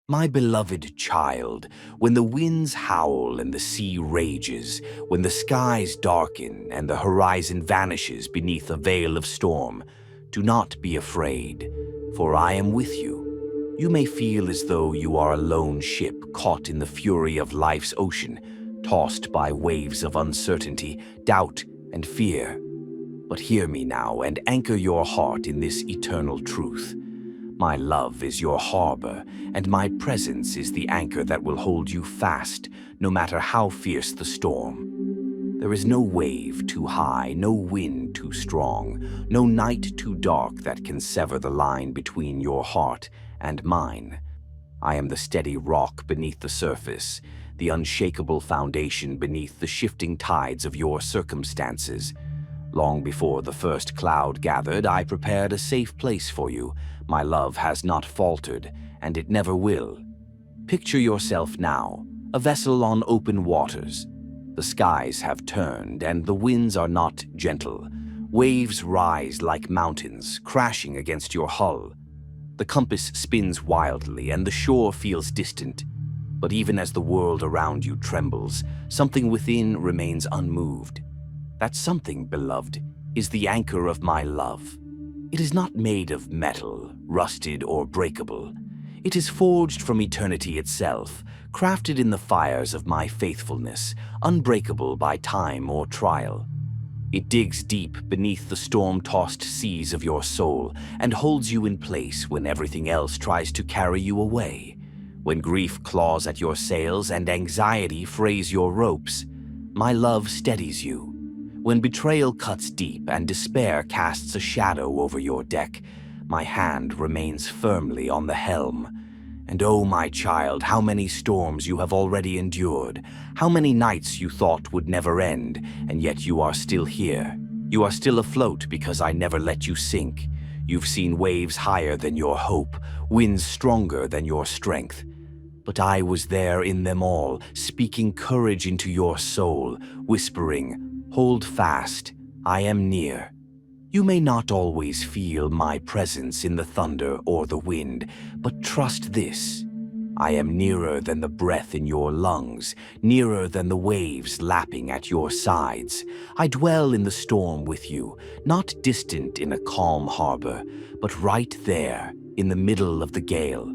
My beloved child, when the winds howl and the sea rages, when the skies darken and the horizon vanishes beneath a veil of storm, do not be afraid, for I am with you. You may feel as though you are a lone ship caught in the fury of life's ocean, tossed by waves of uncertainty, doubt, and fear. But hear me now and anchor your heart in this eternal truth. My love is your harbor, and my presence is the anchor that will hold you fast, no matter how fierce the storm. There is no wave too high, no wind too strong, no night too dark that can sever the line between your heart and mine. I am the steady rock beneath the surface, the unshakable foundation beneath the shifting tides of your circumstances. Long before the first cloud gathered, I prepared a safe place for you. My love has not faltered, and it never will. Picture yourself now, a vessel on open waters. The skies have turned, and the winds are not gentle. Waves rise like mountains, crashing against your hull. The compass spins wildly, and the shore feels distant. But even as the world around you trembles, something within remains unmoved. That something, beloved, is the anchor of my love. It is not made of metal, rusted or breakable. It is forged from eternity itself, crafted in the fires of my faithfulness, unbreakable by time or trial. It digs deep beneath the storm-tossed seas of your soul and holds you in place when everything else tries to carry you away. When grief claws at your sails and anxiety frays your ropes, my love steadies you. When betrayal cuts deep and despair casts a shadow over your deck, my hand remains firmly on the helm. And oh, my child, how many storms you have already endured, how many nights you thought would never end, and yet you are still here. You are still afloat because I never let you sink. You've seen waves higher than your hope, winds stronger than your strength. But I was there in them all, speaking courage into your soul, whispering, "Hold fast, I am near." You may not always feel my presence in the thunder or the wind, but trust this. I am nearer than the breath in your lungs, nearer than the waves lapping at your sides. I dwell in the storm with you, not distant in a calm harbor, but right there, in the middle of the gale.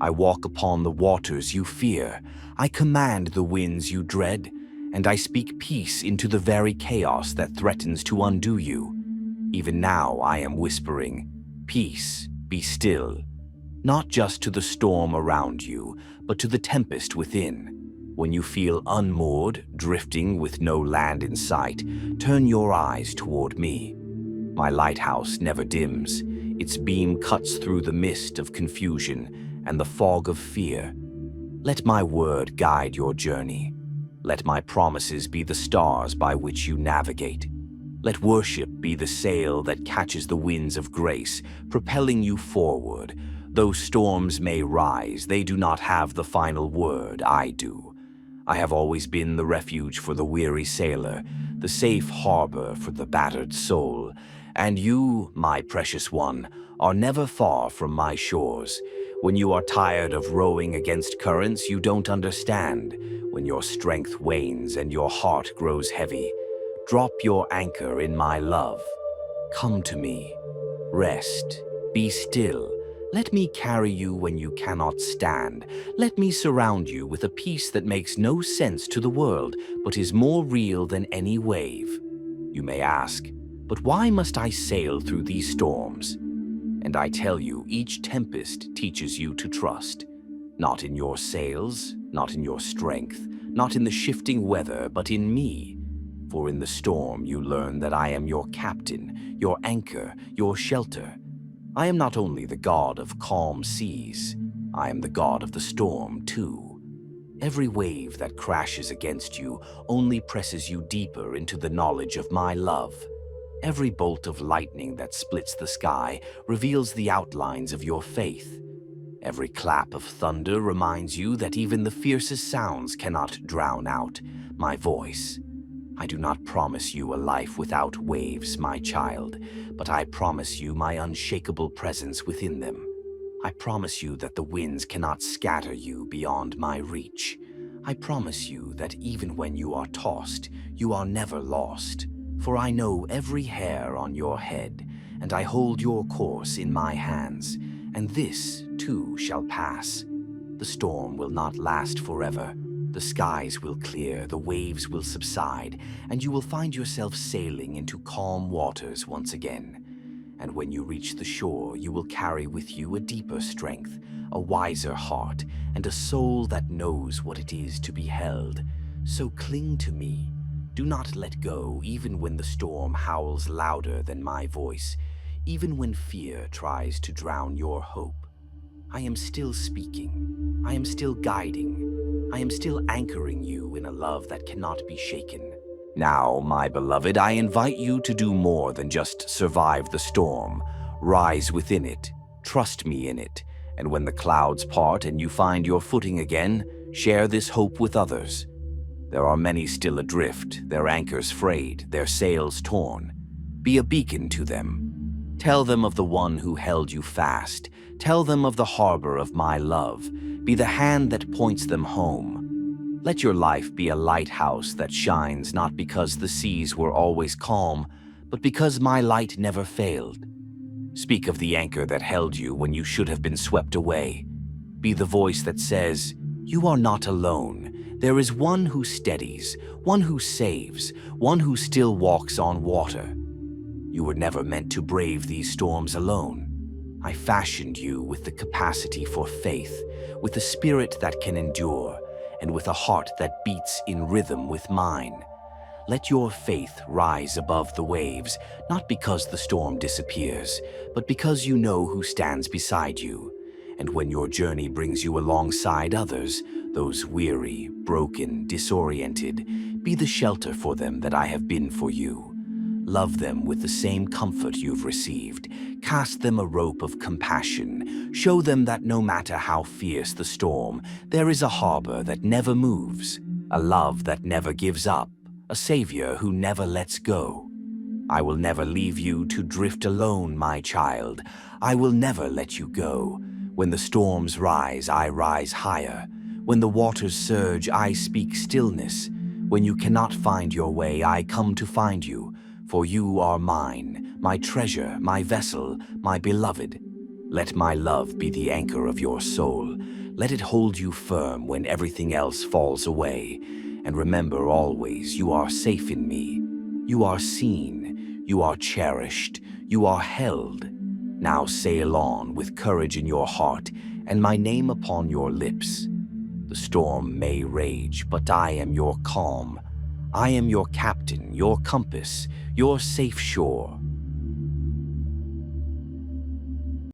I walk upon the waters you fear. I command the winds you dread, and I speak peace into the very chaos that threatens to undo you. Even now I am whispering, "Peace, be still," not just to the storm around you, but to the tempest within. When you feel unmoored, drifting with no land in sight, turn your eyes toward me. My lighthouse never dims. Its beam cuts through the mist of confusion and the fog of fear. Let my word guide your journey. Let my promises be the stars by which you navigate. Let worship be the sail that catches the winds of grace, propelling you forward. Though storms may rise, they do not have the final word, I do. I have always been the refuge for the weary sailor, the safe harbor for the battered soul. And you, my precious one, are never far from my shores. When you are tired of rowing against currents you don't understand, when your strength wanes and your heart grows heavy, drop your anchor in my love. Come to me. Rest. Be still. Let me carry you when you cannot stand. Let me surround you with a peace that makes no sense to the world, but is more real than any wave. You may ask, but why must I sail through these storms? And I tell you, each tempest teaches you to trust. Not in your sails, not in your strength, not in the shifting weather, but in me. For in the storm you learn that I am your captain, your anchor, your shelter. I am not only the god of calm seas, I am the god of the storm too. Every wave that crashes against you only presses you deeper into the knowledge of my love. Every bolt of lightning that splits the sky reveals the outlines of your faith. Every clap of thunder reminds you that even the fiercest sounds cannot drown out my voice. I do not promise you a life without waves, my child, but I promise you my unshakable presence within them. I promise you that the winds cannot scatter you beyond my reach. I promise you that even when you are tossed, you are never lost. For I know every hair on your head, and I hold your course in my hands, and this, too, shall pass. The storm will not last forever. The skies will clear, the waves will subside, and you will find yourself sailing into calm waters once again. And when you reach the shore, you will carry with you a deeper strength, a wiser heart, and a soul that knows what it is to be held. So cling to me. Do not let go, even when the storm howls louder than my voice, even when fear tries to drown your hope. I am still speaking. I am still guiding. I am still anchoring you in a love that cannot be shaken. Now, my beloved, I invite you to do more than just survive the storm. Rise within it, trust me in it, and when the clouds part and you find your footing again, share this hope with others. There are many still adrift, their anchors frayed, their sails torn. Be a beacon to them. Tell them of the one who held you fast. Tell them of the harbor of my love. Be the hand that points them home. Let your life be a lighthouse that shines not because the seas were always calm, but because my light never failed. Speak of the anchor that held you when you should have been swept away. Be the voice that says, "You are not alone. There is one who steadies, one who saves, one who still walks on water." You were never meant to brave these storms alone. I fashioned you with the capacity for faith, with a spirit that can endure, and with a heart that beats in rhythm with mine. Let your faith rise above the waves, not because the storm disappears, but because you know who stands beside you. And when your journey brings you alongside others, those weary, broken, disoriented, be the shelter for them that I have been for you. Love them with the same comfort you've received. Cast them a rope of compassion. Show them that no matter how fierce the storm, there is a harbor that never moves, a love that never gives up, a savior who never lets go. I will never leave you to drift alone, my child. I will never let you go. When the storms rise, I rise higher. When the waters surge, I speak stillness. When you cannot find your way, I come to find you. For you are mine, my treasure, my vessel, my beloved. Let my love be the anchor of your soul. Let it hold you firm when everything else falls away. And remember always, you are safe in me. You are seen, you are cherished, you are held. Now sail on with courage in your heart and my name upon your lips. The storm may rage, but I am your calm. I am your captain, your compass, your safe shore.